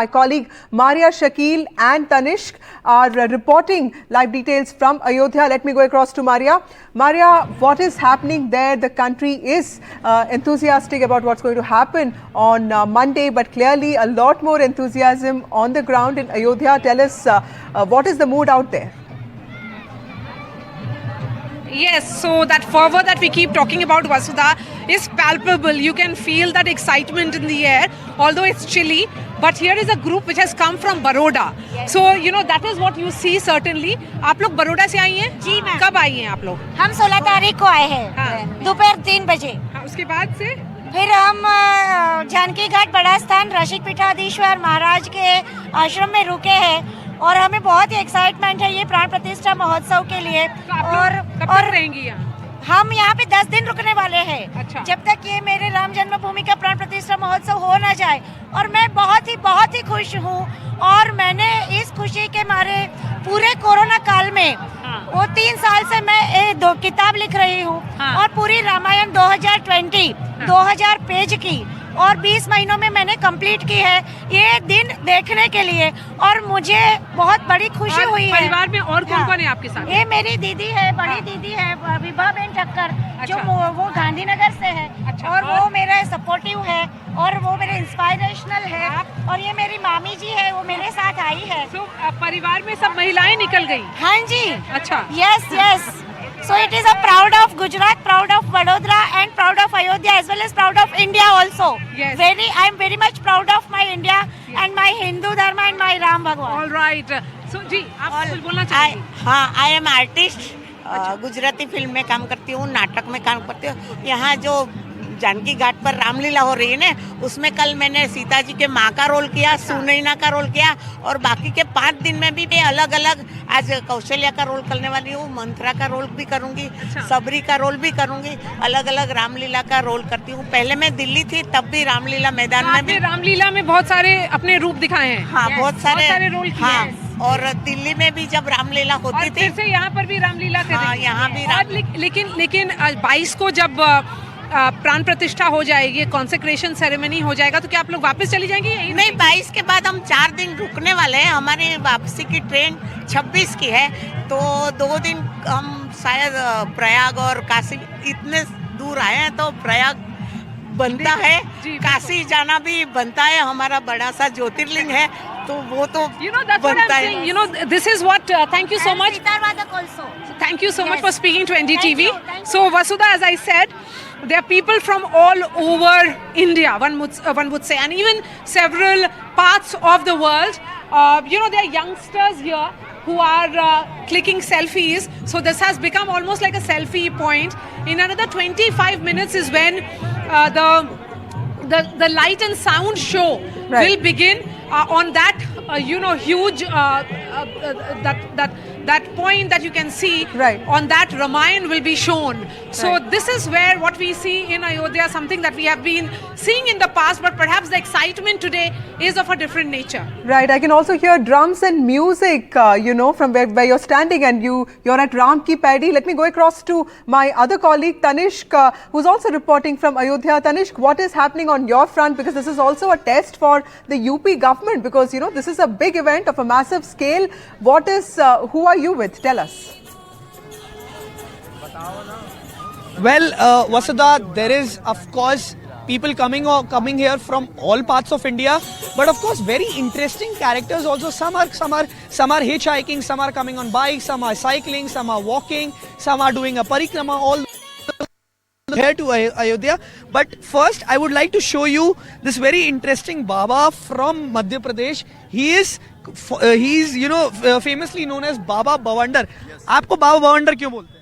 My colleague Maria Shakil and Tanishq are reporting live details from Ayodhya. Let me go across to Maria. Maria, what is happening there? The country is enthusiastic about what's going to happen on Monday, but clearly a lot more enthusiasm on the ground in Ayodhya. Tell us, what is the mood out there? Yes, so that fervor that we keep talking about, Vasudha, is palpable. You can feel that excitement in the air, although it's chilly. But here is a group which has come from Baroda. Yes. So, you know, that is what you see certainly. आप लोग बड़ौदा से आई हैं? जी ma'am. कब आई हैं आप लोग? हम 16 तारीख को आए हैं, हाँ। दोपहर 3 बजे। हाँ, उसके बाद से? फिर हम जानकी घाट बड़ा स्थान रसिक पीठाधीश्वर महाराज के आश्रम में रुके हैं और हमें बहुत ही एक्साइटमेंट है ये प्राण प्रतिष्ठा महोत्सव के लिए। कब तक रहेंगी यहाँ? हम यहाँ पे 10 दिन रुकने वाले हैं। अच्छा। जब तक ये मेरे राम जन्मभूमि का प्राण प्रतिष्ठा महोत्सव हो ना जाए। और मैं बहुत ही खुश हूँ और मैंने इस खुशी के मारे पूरे कोरोना काल में वो 3 साल से मैं 2 किताब लिख रही हूँ। और पूरी रामायण 2020 2000 पेज की और 20 महीनों में मैंने कंप्लीट की है ये दिन देखने के लिए और मुझे बहुत बड़ी खुशी हुई है। परिवार में और कौन-कौन है आपके साथ? ये मेरी दीदी है, बड़ी दीदी है विभा बेन ठक्कर, जो वो गांधीनगर से है। अच्छा, और वो मेरा सपोर्टिव है और वो मेरे इंस्पिरेशनल है। और ये मेरी मामी जी है, वो मेरे साथ आई है। तो परिवार में सब महिलाएं निकल गई? हाँ जी। अच्छा। Yes. So it is a proud of Gujarat, proud of Vadodara and proud of Ayodhya as well as proud of India also. Yes. I am very much proud of my India and my Hindu Dharma and my Ram Bhagwan. All right. So जी, आप कुछ बोलना चाहेंगी? हाँ, I am artist. Gujarati film में काम करती हूँ, नाटक में काम करती हूँ। यहाँ जो जानकी घाट पर रामलीला हो रही है ना, उसमें कल मैंने सीता जी के माँ का रोल किया, सुनैना का रोल किया और बाकी के 5 दिन में भी मैं अलग अलग आज कौशल्या का रोल करने वाली हूँ, मंत्रा का रोल भी करूँगी, सबरी का रोल भी करूँगी, अलग अलग रामलीला का रोल करती हूँ। पहले मैं दिल्ली थी तब भी रामलीला मैदान में भी रामलीला में बहुत सारे अपने रूप दिखाए हैं। हाँ, बहुत सारे रोल किए हाँ, हैं। और दिल्ली में भी जब रामलीला होती थी, फिर से यहाँ पर भी रामलीला करेंगे। यहाँ भी लेकिन 22 को जब प्राण प्रतिष्ठा हो जाएगी, कॉन्सेक्रेशन सेरेमनी हो जाएगा, तो क्या आप लोग वापस चली जाएंगी? नहीं, 22 के बाद हम 4 दिन रुकने वाले हैं। हमारी वापसी की ट्रेन 26 की है, तो 2 दिन हम शायद प्रयाग और काशी इतने दूर आए हैं तो प्रयाग बनता है, काशी जाना भी बनता है। हमारा बड़ा सा ज्योतिर्लिंग है तो वो तो बनता है। This is what thank you so much. Thank you so much for speaking to NDTV. So Vasudha, as I said, there are people from all over India, one would say, and even several parts of the world. There are youngsters here who are clicking selfies. So this has become almost like a selfie point. In another 25 minutes is when the light and sound show will begin on that huge that point that you can see on that Ramayan will be shown. So this is where what we see in Ayodhya, something that we have been seeing in the past, but perhaps the excitement today is of a different nature. Right, I can also hear drums and music, from where you're standing, and you're at Ram Ki Paidi. Let me go across to my other colleague Tanishq, who's also reporting from Ayodhya. Tanishq, what is happening on your front? Because this is also a test for the UP government, because this is a big event of a massive scale. Who are you with? Tell us. Well, Vasudha, there is of course people coming here from all parts of India, but of course very interesting characters also. Some are hitchhiking, some are coming on bikes, some are cycling, some are walking, some are doing a parikrama, all here to Ayodhya. But first I would like to show you this very interesting Baba from Madhya Pradesh. He is famously known as Baba Bawandar. आपको बाबा बवंडर क्यों बोलते हैं?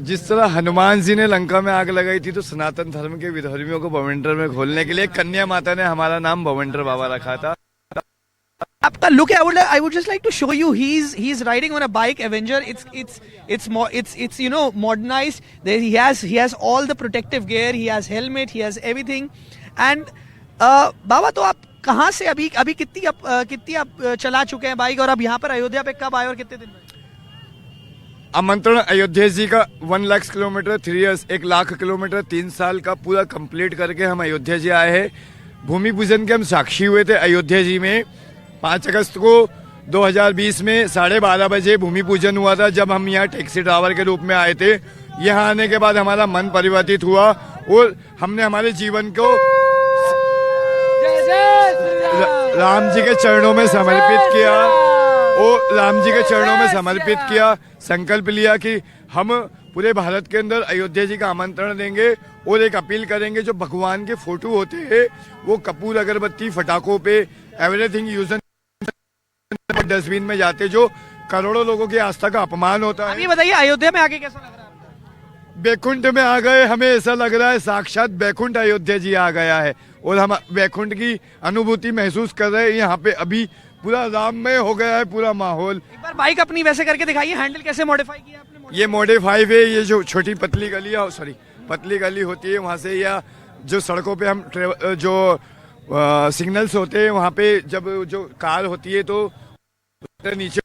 जिस तरह हनुमान जी ने लंका में आग लगाई थी तो सनातन धर्म के विधर्मियों को बवंडर में घोलने के लिए कन्या माता ने हमारा नाम बवंडर बाबा रखा था। आपका look, I would just like to show you. He's riding on a bike, Avenger. It's modernized. He has all the protective gear. He has helmet. He has everything. And बाबा, तो आप कहाँ से अभी कितनी आप चला चुके हैं बाइक, और अब यहाँ पर अयोध्या पे कब आए और कितने दिन में? आमंत्रण अयोध्या जी का 1 lakh kilometre 3 years 1 lakh kilometre 3 साल का पूरा कंप्लीट करके हम अयोध्या जी आए हैं। भूमि पूजन के हम साक्षी हुए थे अयोध्या जी में। 5 अगस्त को 2020 में 12:30 बजे भूमि पूजन हुआ था, जब हम यहाँ टैक्सी ड्राइवर के रूप में आए थे। यहाँ आने के बाद हमारा मन परिवर्तित हुआ और हमने हमारे जीवन को राम जी के चरणों में समर्पित किया और राम जी के चरणों में समर्पित किया। संकल्प लिया कि हम पूरे भारत के अंदर अयोध्या जी का आमंत्रण देंगे और एक अपील करेंगे, जो भगवान के फोटो होते हैं वो कपूर, अगरबत्ती, फटाकों पे एवरीथिंग यूज डस्टबिन में जाते, जो करोड़ों लोगों की आस्था का अपमान होता है। अभी बताइए अयोध्या में आके कैसा लग रहा है आपको? बैकुंठ में आ गए, हमें ऐसा लग रहा है साक्षात बैकुंठ अयोध्या जी आ गया है और हम बैकुंठ की अनुभूति महसूस कर रहे हैं। यहाँ पे अभी पूरा राममय हो गया है पूरा माहौल। एक बार बाइक अपनी वैसे करके दिखाइए, हैंडल कैसे मॉडिफाई किया आपने? ये मॉडिफाई है, ये जो छोटी पतली गली है, सॉरी पतली गली होती है वहाँ से, या जो सड़कों पे हम जो सिग्नल्स होते हैं वहाँ पे जब जो कार होती है तो नीचे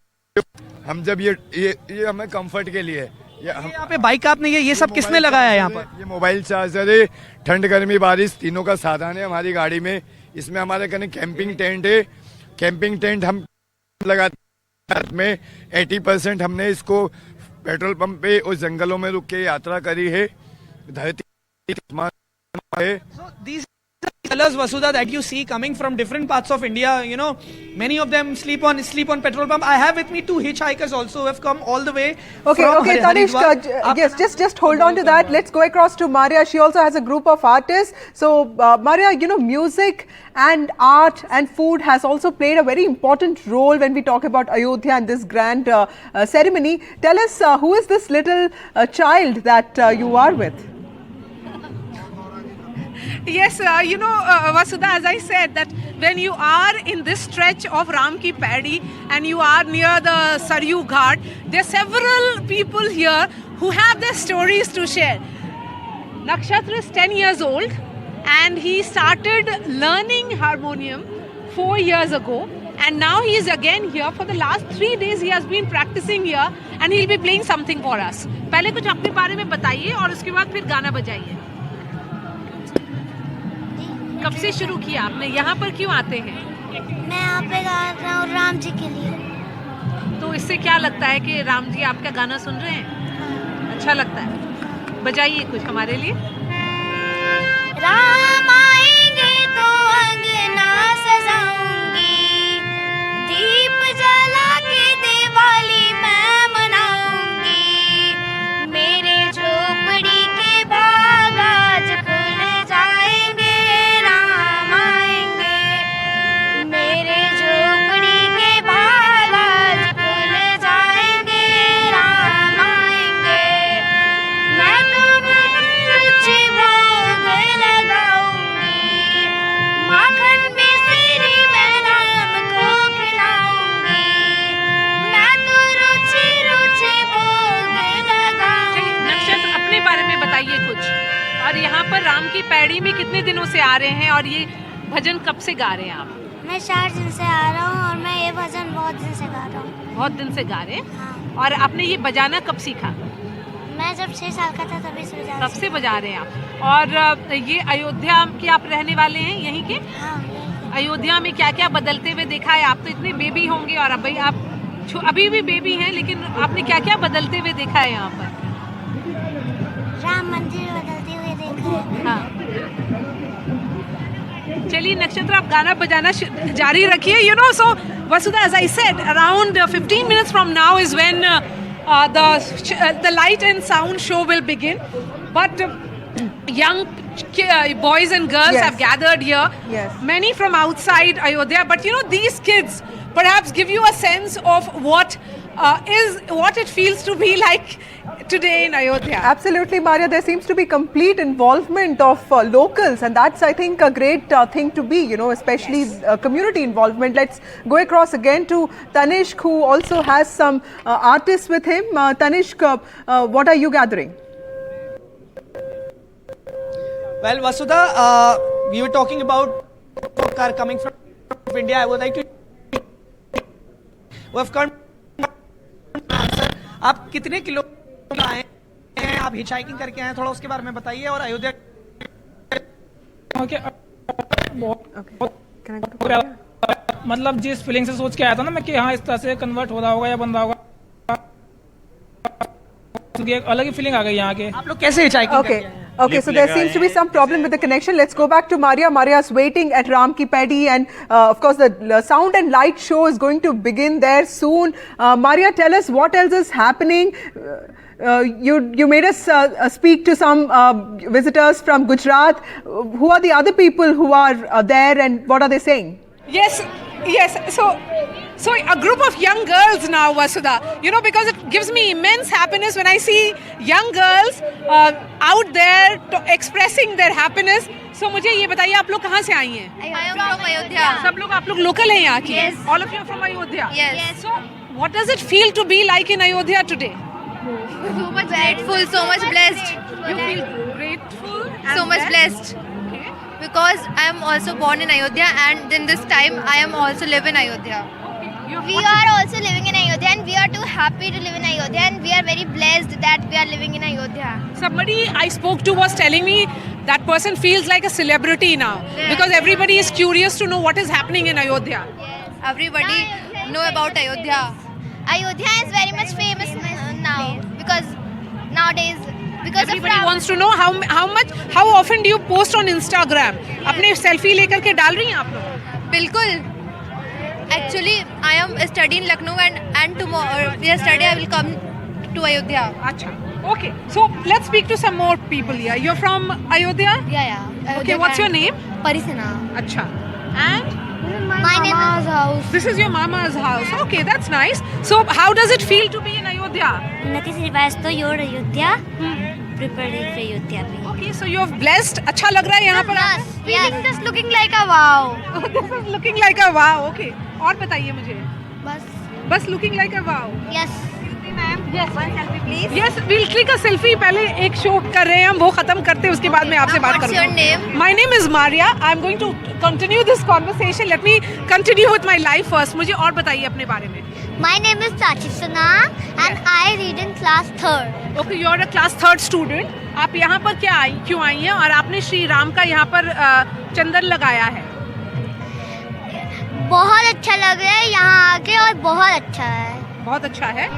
हम जब ये हमें कंफर्ट के लिए यहाँ पे बाइक आपने ये सब किसने लगाया है यहाँ पर? ये मोबाइल चार्जर है, ठंड गर्मी बारिश तीनों का साधन है हमारी गाड़ी में। इसमें हमारे कने कैंपिंग टेंट है, कैंपिंग टेंट हम लगाते में 80% हमने इसको पेट्रोल पंप पे और जंगलों में रुक के यात्रा करी है। धरती है। So these colors, Vasudha, that you see coming from different parts of India, you know, many of them sleep on petrol pump. I have with me 2 hitchhikers also who have come all the way. Okay, Tanishq, yes, just hold on to that. Let's go across to Maria. She also has a group of artists. So, Maria, you know, music and art and food has also played a very important role when we talk about Ayodhya and this grand ceremony. Tell us, who is this little child that you are with? Yes, you know, Vasudha, as I said, that when you are in this stretch of Ram Ki Paidi and you are near the Saryu Ghat, there are several people here who have their stories to share. Nakshatra is 10 years old and he started learning harmonium 4 years ago, and now he is again here. For the last 3 days he has been practicing here and he will be playing something for us. पहले कुछ अपने बारे में बताइए और उसके बाद फिर गाना बजाइए। कब से शुरू किया आपने? यहाँ पर क्यों आते हैं? मैं यहाँ पे गा रहा हूँ राम जी के लिए। तो इससे क्या लगता है कि राम जी आपका गाना सुन रहे हैं? अच्छा लगता है। बजाइए कुछ हमारे लिए। राम आएंगे तो अंगना सजाऊंगी, दीप जला के दिवाली मैं मनाऊंगी, मेरे झोपड़ी के बाग आज खुल जाएंगे, राम आएंगे, मेरे झोपड़ी के बाग आज खुल जाएंगे, राम आएंगे, मैं तो रुचि भोग लगाऊंगी, माखन मिश्री मैं राम को खिलाऊंगी, मैं तो रुचि रुचि भोग लगाऊंगी। नक्षत्र, अपने बारे में बताइए कुछ। और यहाँ पर राम की पैड़ी में कितने दिनों से आ रहे हैं और ये भजन कब से गा रहे हैं आप? मैं 4 दिन से आ रहा हूँ और मैं ये भजन बहुत दिन से गा रहा हूँ। बहुत दिन से गा रहे हैं। हाँ। और आपने ये बजाना कब सीखा? मैं जब 6 साल का था तभी से बजा तब से बजा रहे हैं आप। और ये अयोध्या के आप रहने वाले हैं यहीं के? हाँ। अयोध्या में क्या क्या बदलते हुए देखा है? आप तो इतने बेबी होंगे और अभी आप अभी भी बेबी हैं, लेकिन आपने क्या क्या बदलते हुए देखा है यहाँ पर? राम मंदिर बदलते हुए देखा है। हाँ। चलिए नक्षत्र, आप गाना बजाना जारी रखिए। You know, so Vasudha, as I said, around 15 minutes from now is when the light and sound show will begin. But young boys and girls Yes. have gathered here. Yes. Many from outside Ayodhya. But you know, these kids perhaps give you a sense of what it feels to be like today in Ayodhya. Absolutely, Maria. There seems to be complete involvement of locals, and that's, I think, a great thing to be, you know, especially community involvement. Let's go across again to Tanishq, who also has some artists with him. Tanishq, what are you gathering? Well, Vasudha, we were talking about car coming from India. I would like to have come. Sir, आप कितने kilo आए हैं? आप hitchhiking करके आए हैं, थोड़ा उसके बारे में बताइए। और अयोध्या बहुत Okay. Can I go to मतलब जिस फीलिंग से सोच के आया था ना मैं कि हाँ इस तरह से कन्वर्ट हो रहा होगा या बन रहा होगा, तो एक अलग ही फीलिंग आ गई यहाँ के। आप लोग कैसे hitchhiking Okay. Okay, so there seems to be some problem with the connection. Let's go back to Maria. Maria is waiting at Ram Ki Paddy, and of course, the sound and light show is going to begin there soon. Maria, tell us what else is happening. You made us speak to some visitors from Gujarat. Who are the other people who are there, and what are they saying? Yes, yes. So a group of young girls now, Vasudha. You know, because it gives me immense happiness when I see young girls out there expressing their happiness. So मुझे ये बताइए आप लोग कहाँ से आई हैं? I am from Ayodhya. सब लोग आप लोग लोकल हैं यहाँ की? Yes. All of you are from Ayodhya? Yes. So what does it feel to be like in Ayodhya today? So much grateful, so much blessed. You feel grateful and So much blessed. Okay. Because I am also born in Ayodhya, and in this time I am also live in Ayodhya. We are also living in Ayodhya, and we are too happy to live in Ayodhya, and we are very blessed that we are living in Ayodhya. Somebody I spoke to was telling me that person feels like a celebrity now because everybody is curious to know what is happening in Ayodhya. Everybody know about Ayodhya. Ayodhya is very much famous now because nowadays because Everybody of wants to know how often do you post on Instagram? अपने selfie लेकर के डाल रही हैं आप लोग? बिल्कुल. Actually, I am studying in Lucknow, and tomorrow yesterday I will come to Ayodhya. अच्छा. Okay. So let's speak to some more people here. You're from Ayodhya? Yeah. Okay. What's your name? Parisena. अच्छा. And my name is house. this is your mama's house. Okay, that's nice. So how does it feel to be in Ayodhya? Unnati Srivastav, your Ayodhya, prepared for Ayodhya. Okay, so you're blessed. अच्छा लग रहा है यहाँ पर? Yes, just looking like a wow. This is looking like a wow. Okay. और बताइए मुझे. बस looking like a wow. Yes. Yes. One selfie, please. Yes, we'll click a selfie. पहले एक शो कर रहे हैं हम, वो खत्म करते हैं, उसके बाद मैं आपसे बात What's करूँगी. your name? My name is Maria. I'm going to continue this conversation. Let me continue with my life first. मुझे और बताइए अपने बारे में. My name is Sachitsana, and I read in class 3rd. Okay, you're a class 3rd student. आप यहाँ पर क्यों आई हैं और आपने श्री राम का यहाँ पर चंदन लगाया है? बहुत अच्छा लग रहा है यहाँ आके, और बहुत अच्छा है. बहुत अच्छा है.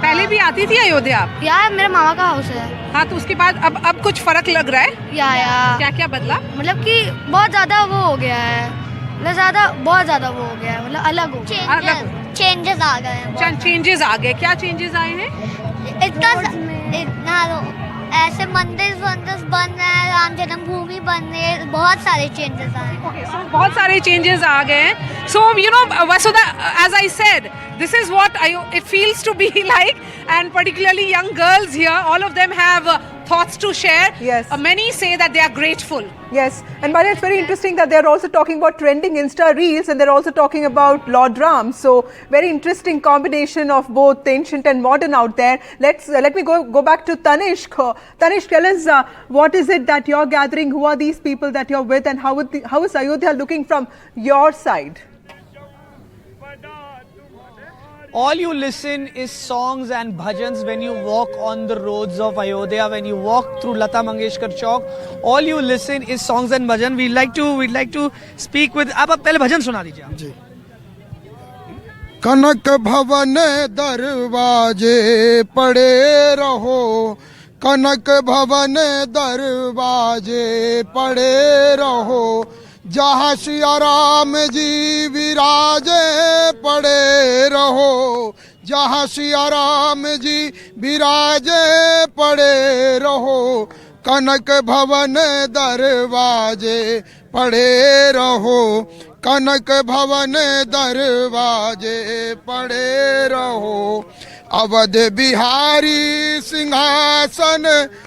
पहले भी आती थी अयोध्या आप? यार मेरा मामा का हाउस है. हाँ, तो उसके बाद अब कुछ फर्क लग रहा है? या क्या क्या बदला? मतलब कि बहुत ज्यादा वो हो गया है, मतलब बहुत ज्यादा वो हो गया है, मतलब अलग हो गया. चेंजेस आ गए हैं. चेंजेस आ गए. क्या चेंजेस आए हैं? इतना ऐसे मंदिर बन रहे हैं, राम जन्मभूमि बन रही है, बहुत सारे चेंजेस आए हैं. Okay, so बहुत सारे changes आ गए हैं. So you know, Vasudha, as I said, this is what it feels to be like, and particularly young girls here, all of them have thoughts to share. Yes. Many say that they are grateful. Yes, and Maria, it's very interesting that they're also talking about trending Insta reels, and they're also talking about Lord Ram. So very interesting combination of both ancient and modern out there. Let me go back to Tanishq. Tanishq, tell us what is it that you're gathering? Who are these people that you're with, and how is Ayodhya looking from your side? All you listen is songs and bhajans when you walk on the roads of Ayodhya, when you walk through Lata Mangeshkar Chowk. All you listen is songs and bhajan. We'd like to speak with. आप पहले भजन सुना दीजिए आप. जी. कनक भवन दरवाजे पड़े रहो, कनक भवन दरवाजे पड़े रहो, जहाँ सिया राम जी विराजे पड़े रहो, जहाँ सिया राम जी विराजे पड़े रहो, कनक भवन दरवाजे पड़े रहो, कनक भवन दरवाजे पड़े रहो, अवध बिहारी सिंहासन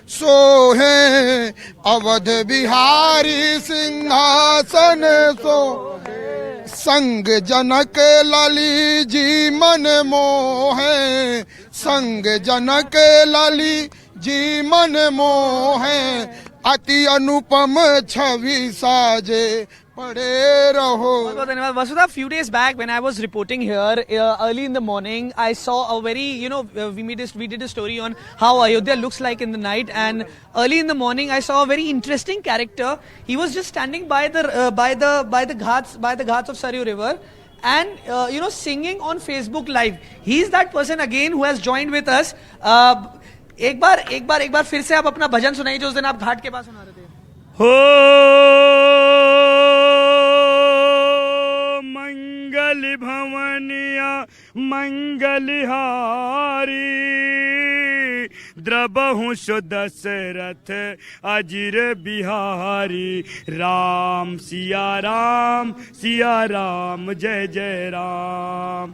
सोहे, अवध बिहारी सिंहासन सोहे, संग जनक लली जी मन मोहे, संग जनक लली जी मन मोहे, अति अनुपम छवि साजे पड़े रहो। बहुत बहुत धन्यवाद Vasudha. Few days back when I was reporting here early in the morning, I saw a very we did a story on how Ayodhya looks like in the night, and early in the morning I saw a very interesting character. He was just standing by the ghats of Saryu River, and singing on Facebook Live. He's that person again who has joined with us. एक बार फिर से आप अपना भजन सुनाइए जो उस दिन आप घाट के पास सुना रहे थे. हो मंगल भवनिया मंगलहारी द्रबहु सो दशरथ अजिर बिहारी राम सिया राम जय जय राम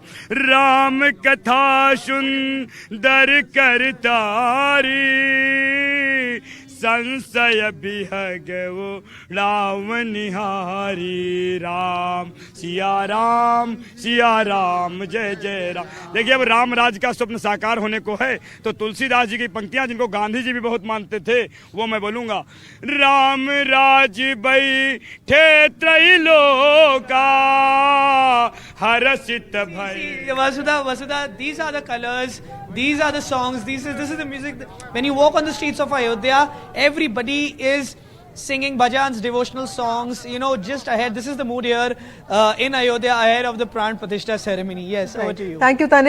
राम कथा सुंदर करतारी संशय बिहगो रावनिहारी राम सिया राम जय जय राम. देखिए अब राम राज का स्वप्न साकार होने को है तो तुलसीदास जी की पंक्तियां जिनको गांधी जी भी बहुत मानते थे वो मैं बोलूंगा. राम राज बैठे त्रैलोका हर्षित भय. Vasudha, these are the colors, these are the songs, this is the music. When you walk on the streets of Ayodhya, everybody is singing bhajans, devotional songs, just ahead. This is the mood here in Ayodhya ahead of the Pran Pratishtha ceremony. Yes, over to you. Thank you, Tanish.